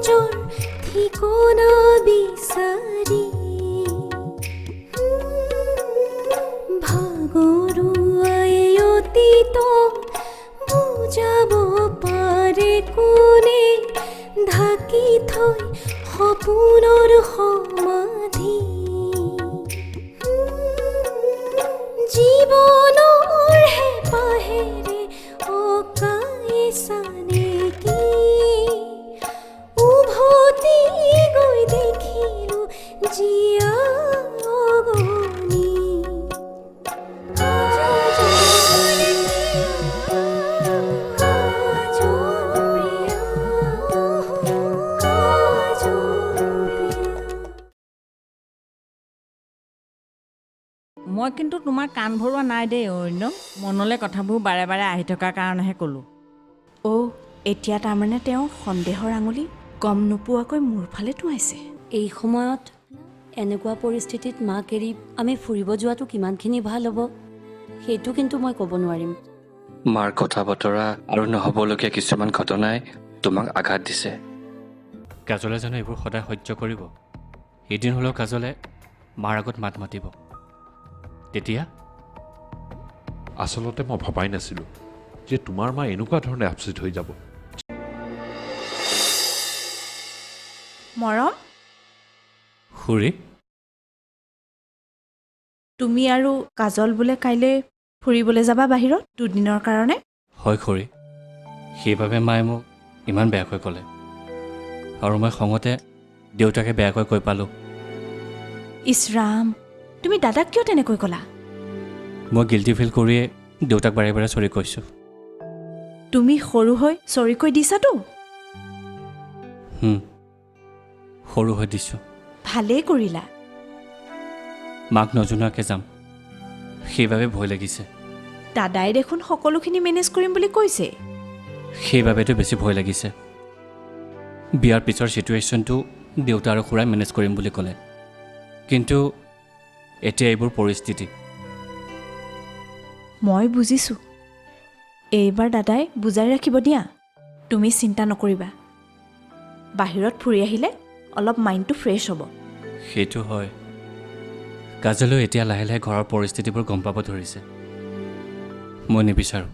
সহজৰ ঠিকনা বিচাৰি ভাগৰুৱাই অতীতক বুজাব পাৰে কোনে ঢাকি থৈ সপোনৰ সমাধি জীৱনৰ হেঁপাহেৰে অকাইছানে কি উভতি গৈ দেখিলো জীয়া অগণি মই কিন্তু তোমাৰ কাণ ভৰোৱা নাই দেই অন্য মনলৈ কথাবোৰ বাৰে বাৰে আহি থকাৰ কাৰণেহে ক'লোঁ এতিয়া তাৰমানে তেওঁ সন্দেহৰ আঙুলি গম নোপোৱাকৈ মোৰ ফালে টোৱাইছে। এই সময়ত এনেকুৱা পৰিস্থিতিত মাক এৰি আমি ফুৰিব যোৱাটো কিমানখিনি ভাল হ'ব সেইটো কিন্তু মই ক'ব নোৱাৰিম। মাৰ কথা বতৰা আৰু নহ'বলগীয়া কিছুমান ঘটনাই তোমাক আঘাত দিছে। কাজলে জানো এইবোৰ সদায় সহ্য কৰিব? এদিন হ'লেও কাজলে মাৰ আগত মাত মাতিব। তেতিয়া আচলতে মই ভবাই নাছিলোঁ যে তোমাৰ মা এনেকুৱা ধৰণে আপচেট হৈ যাব। মৰম, খুৰী, তুমি আৰু কাজল বোলে কাইলৈ ফুৰিবলৈ যাবা বাহিৰত দুদিনৰ কাৰণে? হয় খুৰী, সেইবাবে মায়ে মোক ইমান বেয়াকৈ ক'লে আৰু মই খঙতে দেউতাকে বেয়াকৈ কৈ পালোঁ। ইছৰাম, তুমি দাদাক কিয় তেনেকৈ ক'লা? মই গিল্টি ফিল কৰিয়ে দেউতাক বাৰে বাৰে চৰি কৈছোঁ। তুমি সৰু হৈ চৰিকৈ দিছাতো? সৰু হৈ দিছোঁ। ভালেই কৰিলা। মাক নজনোৱাকৈ যাম, সেইবাবে ভয় লাগিছে। দাদাই দেখোন সকলোখিনি মেনেজ কৰিম বুলি কৈছে। সেইবাবেতো বেছি ভয় লাগিছে। বিয়াৰ পিছৰ চিটুৱেশ্যনটো দেউতা আৰু খুৰাই মেনেজ কৰিম বুলি ক'লে, কিন্তু এতিয়া এইবোৰ পৰিস্থিতি। মই বুজিছোঁ। এইবাৰ দাদাই বুজাই ৰাখিব দিয়া। তুমি চিন্তা নকৰিবা। বাহিৰত ফুৰি আহিলে অলপ মাইণ্ডটো ফ্ৰেছ হ'ব। সেইটো হয়। কাজলেও এতিয়া লাহে লাহে ঘৰৰ পৰিস্থিতিবোৰ গম পাব ধৰিছে। মই নিবিচাৰোঁ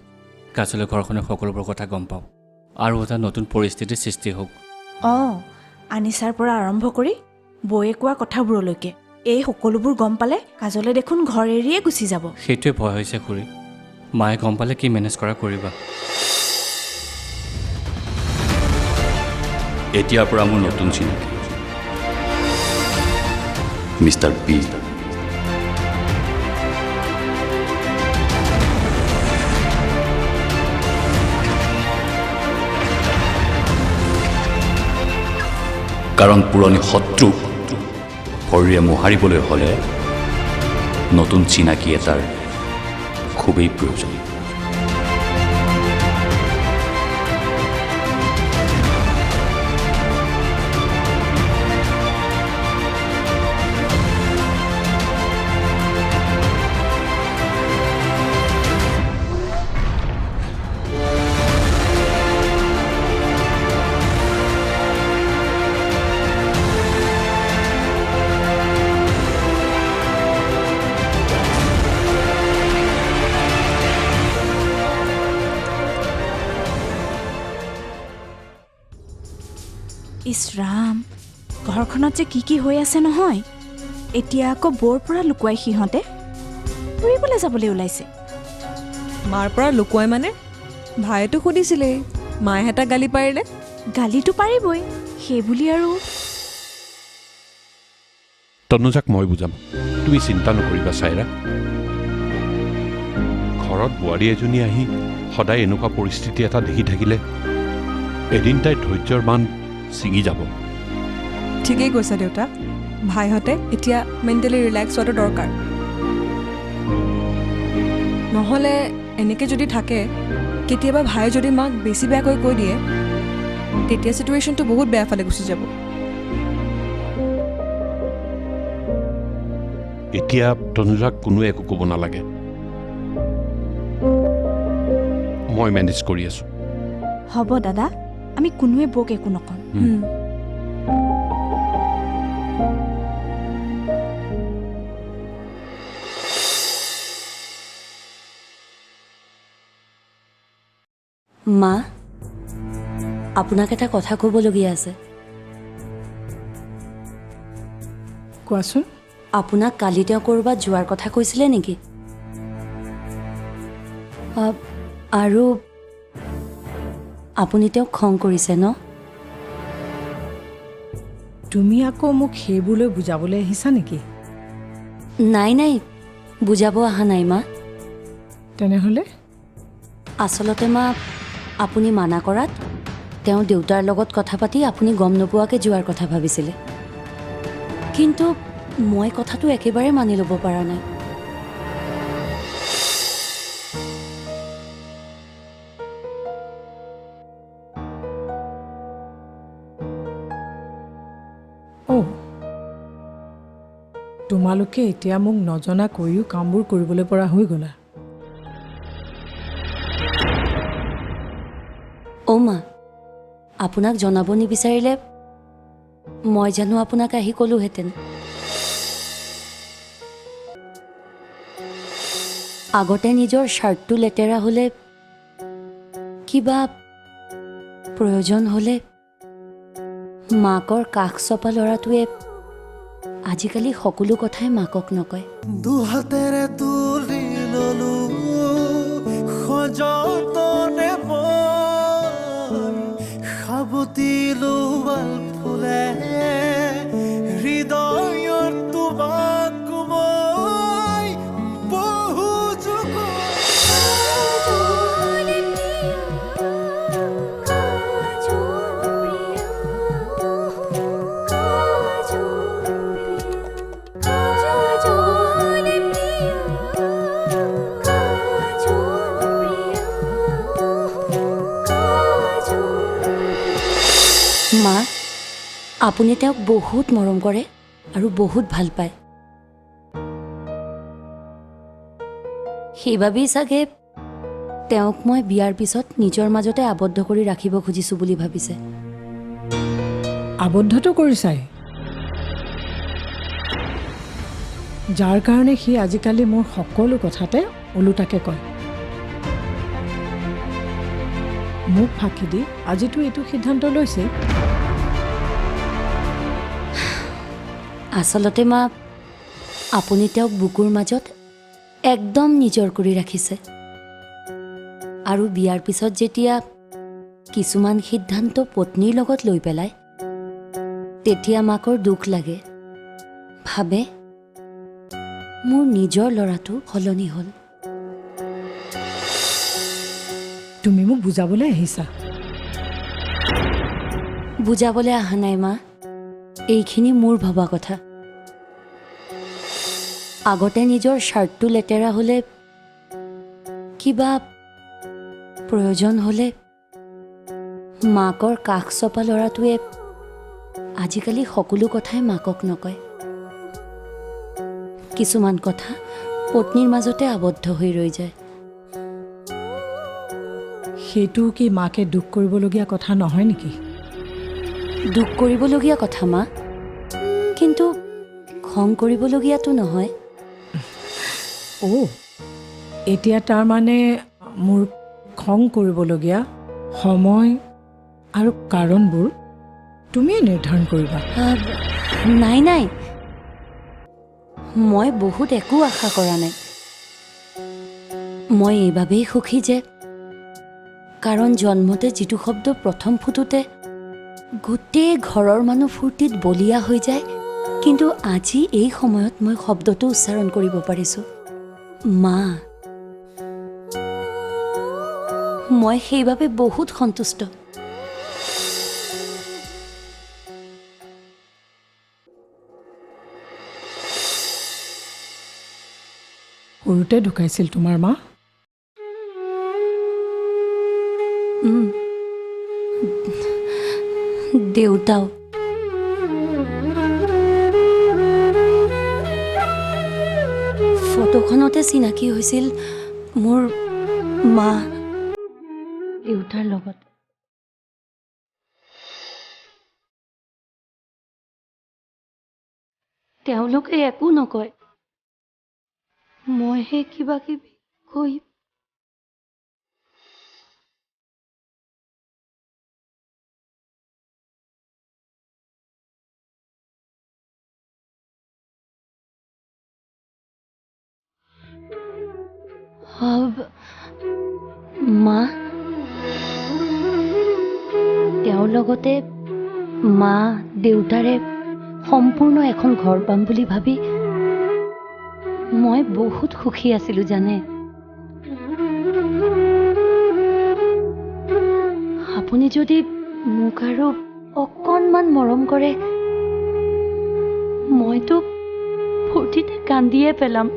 কাজলে ঘৰখনৰ সকলোবোৰ কথা গম পাওঁ আৰু এটা নতুন পৰিস্থিতিৰ সৃষ্টি হওক। আনিছাৰ পৰা আৰম্ভ কৰি বৌয়ে কোৱা কথাবোৰলৈকে এই সকলোবোৰ গম পালে কাজলে দেখোন ঘৰ এৰিয়ে গুচি যাব। সেইটোৱে ভয় হৈছে খুৰী। মায়ে গম পালে কি মেনেজ কৰা কৰিবা? এতিয়াৰ পৰা মোৰ নতুন চিনাকি মিষ্টাৰ পি। কাৰণ পুৰণি শত্ৰুক শৰীৰে মোহাৰিবলৈ হ'লে নতুন চিনাকি এটাৰ খুবেই প্ৰয়োজন। ইছৰাম, ঘৰখনত যে কি হৈ আছে নহয়। এতিয়া আকৌ বৌৰ পৰা লুকুৱাই সিহঁতে ফুৰিবলৈ যাবলৈ ওলাইছে। মাৰ পৰা লুকুৱাই মানে? ভাইতো সুধিছিলেই, মায়ে এটা গালি পাৰিলে। গালিটো পাৰিবই, সেইবুলি আৰু তনুজাক মই বুজাম, তুমি চিন্তা নকৰিবা চাইৰা। ঘৰত বোৱাৰী এজনী আহি সদায় এনেকুৱা পৰিস্থিতি এটা দেখি থাকিলে এদিন তাইৰ ধৈৰ্যৰ মান ছিঙি যাব। ঠিকেই কৈছা দেউতা। ভাইহঁতে এতিয়া মেণ্টেলি ৰিলেক্স হোৱাটো দৰকাৰ। নহ'লে এনেকৈ যদি থাকে, কেতিয়াবা ভাই যদি মাক বেছি বেয়াকৈ কৈ দিয়ে, তেতিয়া চিটুৱেশ্যনটো বহুত বেয়া ফালে গুচি যাব। এতিয়া তনুজাক কোনোৱে একো ক'ব নালাগে, মই মেনেজ কৰি আছোঁ। হ'ব দাদা, আমি কোনোৱে বৌক একো নকওঁ। মা, আপোনাক এটা কথা ক'বলগীয়া আছে। কোৱাচোন। আপোনাক কালি তেওঁ ক'ৰবাত যোৱাৰ কথা কৈছিলে নেকি? আৰু আপুনি তেওঁক খং কৰিছে ন? তুমি আকৌ মোক সেইবোৰলৈ বুজাবলৈ আহিছা নেকি? নাই নাই, বুজাব অহা নাই মা। তেনেহ'লে আচলতে মা, আপুনি মানা কৰাত তেওঁ দেউতাৰ লগত কথা পাতি আপুনি গম নোপোৱাকৈ যোৱাৰ কথা ভাবিছিলে। কিন্তু মই কথাটো একেবাৰে মানি ল'ব পৰা নাই। তোমালোকে এতিয়া মোক নজনা কৈও কামবোৰ কৰিবলৈ পৰা হৈ গ'লা। মা, আপোনাক জনাব নিবিচাৰিলে মই জানো আপোনাক আহি ক'লোহেঁতেন। আগতে নিজৰ শ্বাৰ্টটো লেতেৰা হ'লে, কিবা প্ৰয়োজন হ'লে মাকৰ কাষ চপা ল'ৰাটোৱে আজিকালি সকলো কথাই মাকক নকয়। দুহাতেৰে তুলি ললো সযতনে সাবতিলো ফুলে হৃদয়ৰ তোমাক মই বহু যুগ মা, আপুনি তেওঁক বহুত মৰম কৰে আৰু বহুত ভাল পায়। সেইবাবেই চাগে তেওঁক মই বিয়াৰ পিছত নিজৰ মাজতে আবদ্ধ কৰি ৰাখিব খুজিছোঁ বুলি ভাবিছে। আবদ্ধটো কৰিছাই, যাৰ কাৰণে সি আজিকালি মোৰ সকলো কথাতে ওলোটাকে কয়। মোক ফাঁকি দি আজিতো এইটো সিদ্ধান্ত লৈছে। আচলতে মা, আপুনি তেওঁক বুকুৰ মাজত একদম নিজৰ কৰি ৰাখিছে। আৰু বিয়াৰ পিছত যেতিয়া কিছুমান সিদ্ধান্ত পত্নীৰ লগত লৈ পেলায়, তেতিয়া মাকৰ দুখ লাগে, ভাবে মোৰ নিজৰ ল'ৰাটো সলনি হ'ল। তুমি মোক বুজাবলৈ আহিছা। বুজাবলৈ অহা নাই মা, এইখিনি মোৰ ভবা কথা। আগতে নিজৰ শ্বাৰ্টটো লেতেৰা হ'লে, কিবা প্ৰয়োজন হ'লে মাকৰ কাষ চপা ল'ৰাটোৱে আজিকালি সকলো কথাই মাকক নকয়। কিছুমান কথা পত্নীৰ মাজতে আবদ্ধ হৈ ৰৈ যায়। সেইটো কি মাকে দুখ কৰিবলগীয়া কথা নহয় নেকি? দুখ কৰিবলগীয়া কথা মা, কিন্তু খং কৰিবলগীয়াটো নহয়। এতিয়া তাৰমানে মোৰ খং কৰিবলগীয়া সময় আৰু কাৰণবোৰ তুমিয়ে নিৰ্ধাৰণ কৰিবা। নাই নাই, মই বহুত একো আশা কৰা নাই। মই এইবাবেই সুখী যে, কাৰণ জন্মতে যিটো শব্দ প্ৰথম ফুটোতে গোটেই ঘৰৰ মানুহ ফূৰ্তিত বলিয়া হৈ যায়, কিন্তু আজি এই সময়ত মই শব্দটো উচ্চাৰণ কৰিব পাৰিছোঁ, মা। মই সেইবাবে বহুত সন্তুষ্ট। সৰুতে ঢুকাইছিল তোমাৰ মা? দেউতাও। ফটোখনতে চিনাকি হৈছিল মোৰ মা দেউতাৰ লগত। তেওঁলোকে একো নকয়। মইহে কিবা কিবি কৈ মা, তেওঁৰ লগতে মা দেউতাৰে সম্পূৰ্ণ এখন ঘৰ পাম বুলি ভাবি মই বহুত সুখী আছিলোঁ জানে। আপুনি যদি মোক আৰু অকণমান মৰম কৰে মইতো ফূৰ্তিতে কান্দিয়ে পেলাম।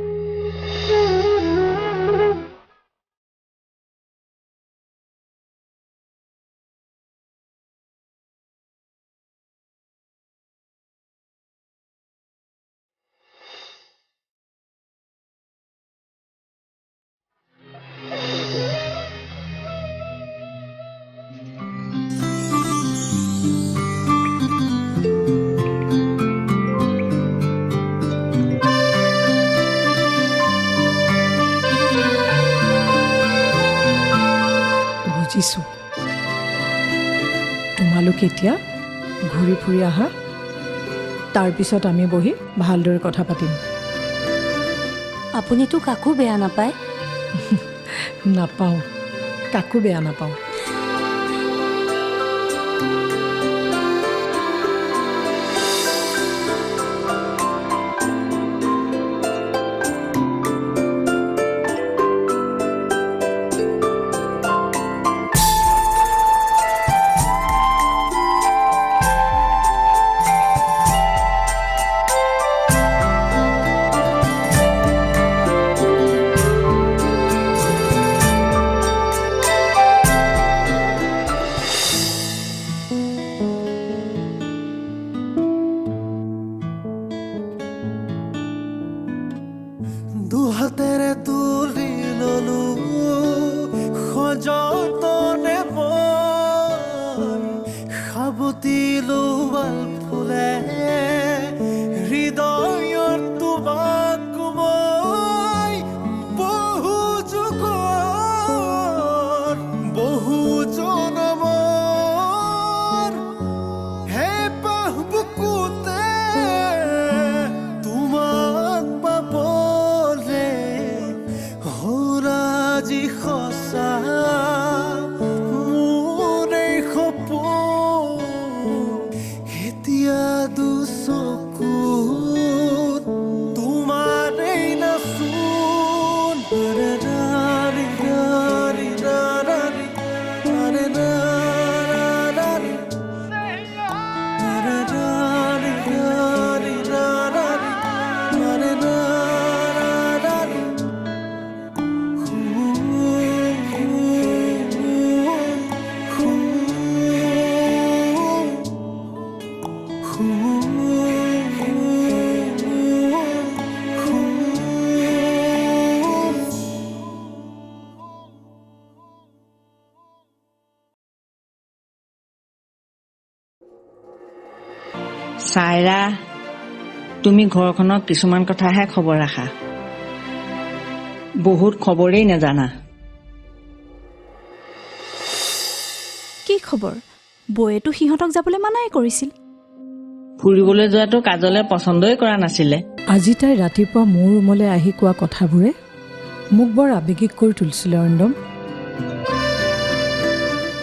বুজিছোঁ। তোমালোক এতিয়া ঘূৰি ফুৰি আহা, তাৰপিছত আমি বহি ভালদৰে কথা পাতিম। আপুনিতো কাকো বেয়া নাপায়? নাপাওঁ, কাকো বেয়া নাপাওঁ। দুহাতেৰে তুলি ললো সযতনে মই সাবতিলো বাল ফুলে হৃদয়ত তোমাক মই বহু যুগৰ বহু জনমৰ হেঁপাহ বুকুতে তোমাক পাবলে হ'ল আজি সঁচা মোৰ এই সপোন। এতিয়া দুচকুত তোমাৰ এই নাচোন ৰে ৰাৰি ৰাৰি ৰাৰি ৰাৰি ৰাৰি চাইৰা, তুমি ঘৰখনৰ কিছুমান কথাহে খবৰ ৰাখা, বহুত খবৰেই নাজানা। কি খবৰ? বৌয়েতো সিহঁতক যাবলৈ মানাই কৰিছিল। ফুৰিবলৈ যোৱাটো কাজলে পচন্দই কৰা নাছিলে। আজি তাই ৰাতিপুৱা মোৰ ৰুমলৈ আহি কোৱা কথাবোৰে মোক বৰ আৱেগিক কৰি তুলিছিলে অৰিন্দম।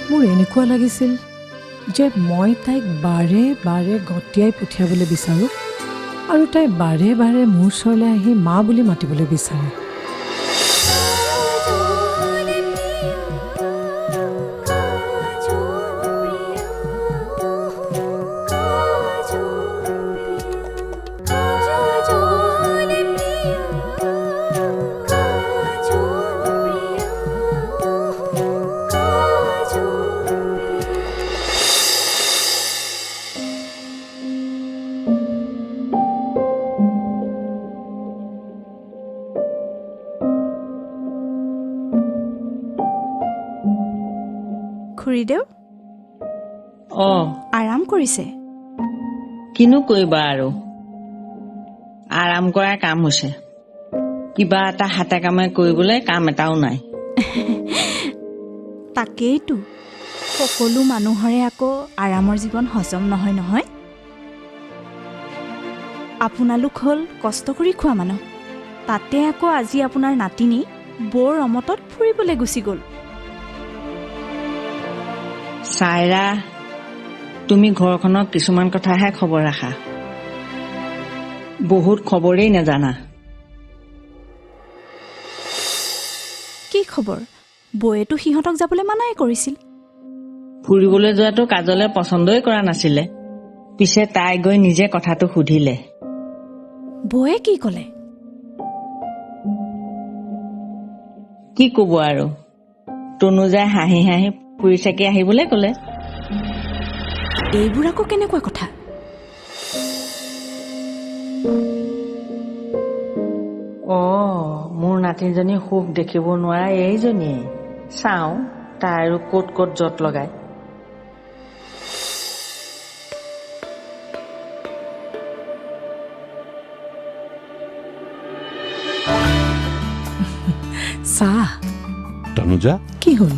মোৰ এনেকুৱা লাগিছিল যে মই তাইক বাৰে বাৰে গতিয়াই পঠিয়াবলৈ বিচাৰোঁ আৰু তাই বাৰে বাৰে মোৰ ওচৰলৈ আহি মা বুলি মাতিবলৈ বিচাৰে। খুৰীদেউ অ, আৰাম কৰিছে। কিনো কৰিবা আৰু, আৰাম কৰাৰ কাম হৈছে। কিবা এটা হাতে কামে কৰিবলৈ কাম এটাও নাই। তাকেইতো সকলো মানুহৰে আকৌ আৰামৰ জীৱন হজম নহয় নহয়। আপোনালোক হ'ল কষ্ট কৰি খোৱা মানুহ, তাতে আকৌ আজি আপোনাৰ নাতিনী বৰ ৰমতত ফুৰিবলৈ গুচি গ'ল। চাইৰা, তুমি ঘৰখনৰ কিছুমান কথাহে খবৰ ৰাখা, বহুত খবৰেই নাজানা। কি খবৰ? বৌয়েতো সিহঁতক যাবলৈ মানাই কৰিছিল। ফুৰিবলৈ যোৱাটো কাজলে পচন্দই কৰা নাছিলে, পিছে তাই গৈ নিজে কথাটো সুধিলে। বৌয়ে কি ক'লে? কি ক'ব আৰু, তনুজাই হাঁহি হাঁহি ফুৰি চাকি আহিবলৈ ক'লে। এইবোৰ আকৌ কেনেকুৱা কথা? মোৰ নাতিজনী সুখ দেখিব নোৱাৰা এইজনীয়ে। চাওঁ তাই আৰু ক'ত ক'ত জট লগায়। চাহ। তনুজা, কি হ'ল?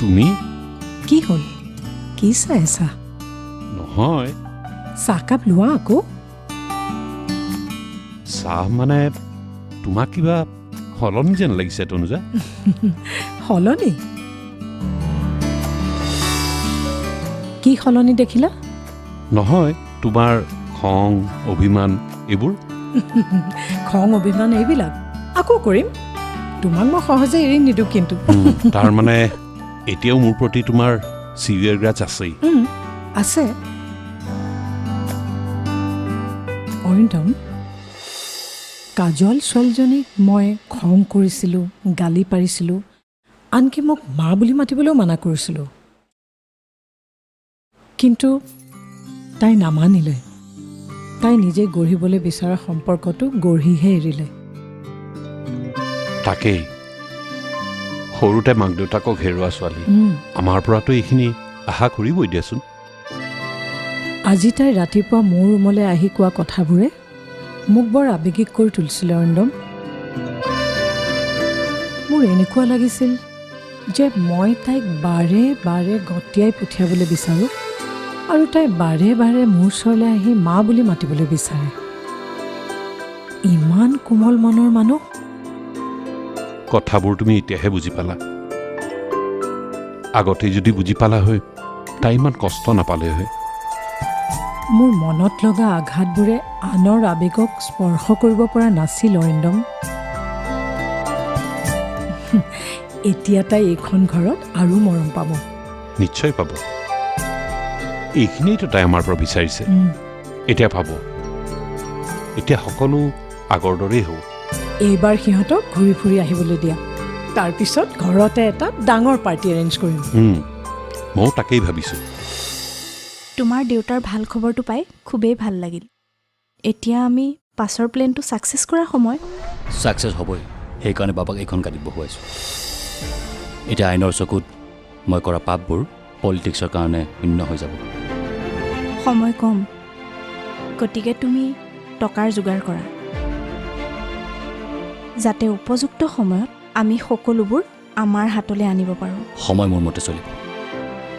তুমি? কি হ'ল? কি চাই আছা? নহয়, চাহকাপ লোৱা আকৌ। চাহ মানে তোমাক কিবা সলনি যেন লাগিছে তনুজা। সলনি? কি সলনি দেখিলা? নহয়, তোমাৰ খং অভিমান এইবোৰ। খং অভিমান এইবিলাক আকৌ কৰিম? তোমাক মই সহজে এৰি নিদিওঁ কিন্তু। তাৰ মানে এতিয়াও মোৰ প্ৰতি তোমাৰ চিভিয়াৰ গ্ৰাজ আছেই। আছে। অৰিন্দম, কাজল ছোৱালীজনীক মই খং কৰিছিলোঁ, গালি পাৰিছিলোঁ, আনকি মোক মা বুলি মাতিবলৈও মানা কৰিছিলোঁ, কিন্তু তাই নামানিলে। তাই নিজে গঢ়িবলৈ বিচৰা সম্পৰ্কটো গঢ়িহে এৰিলে। তাকেই, সৰুতে মাক দেউতাকক হেৰুৱা ছোৱালী আমাৰ পৰাতো এইখিনি আশা কৰিবই দিয়াচোন। আজি তাই ৰাতিপুৱা মোৰ ৰুমলৈ আহি কোৱা কথাবোৰে মোক বৰ আৱেগিক কৰি তুলিছিলে অৰিন্দম। মোৰ এনেকুৱা লাগিছিল যে মই তাইক বাৰে বাৰে গতিয়াই পঠিয়াবলৈ বিচাৰোঁ আৰু তাই বাৰে বাৰে মোৰ ওচৰলৈ আহি মা বুলি মাতিবলৈ বিচাৰে। ইমান কোমল মনৰ মানুহ। কথাবোৰ তুমি এতিয়াহে বুজি পালা। আগতে যদি বুজি পালা হয়, তাই ইমান কষ্ট নাপালে হয়। মোৰ মনত লগা আঘাতবোৰে আনৰ আৱেগক স্পৰ্শ কৰিব পৰা নাছিল অৰিন্দম। এতিয়া তাই এইখন ঘৰত আৰু মৰম পাব। নিশ্চয় পাব। এইখিনিতো তাই আমাৰ পৰা বিচাৰিছে। এতিয়া পাব। এতিয়া সকলো আগৰ দৰেই হ'ব। এইবাৰ সিহঁতক ঘূৰি ফুৰি আহিবলৈ দিয়া, তাৰপিছত ঘৰতে এটা ডাঙৰ পাৰ্টি এৰেঞ্জ কৰিম। ময়ো তাকেই ভাবিছোঁ। তোমাৰ দেউতাৰ ভাল খবৰটো পাই খুবেই ভাল লাগিল। এতিয়া আমি পাছৰ প্লেনটো ছাকচেছ কৰাৰ সময়। ছাকচেছ হ'বই, সেইকাৰণে বাবাক এইখন গাড়ীত বহুৱাইছোঁ। এতিয়া আইনৰ চকুত মই কৰা পাপবোৰ পলিটিক্সৰ কাৰণে শূন্য হৈ যাব। সময় কম, গতিকে তুমি টকাৰ যোগাৰ কৰা, যাতে উপযুক্ত সময়ত আমি সকলোবোৰ আমাৰ হাতলৈ আনিব পাৰোঁ। সময় মোৰ মতে চলিব,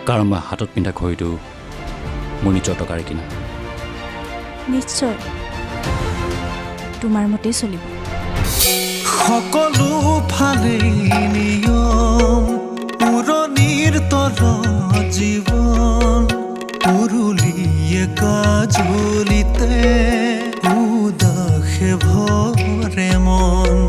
কাৰণ মই হাতত পিন্ধা ঘড়ীটো মোৰ নিজৰ টকাৰে কিনা। নিশ্চয় তোমাৰ মতেই চলিব। সকলো ফালেই নিয়ম, পুৰণিৰ তলত জীৱন, পুৰুলিয়ে কাজলিতে উদাসে ভৰে মন।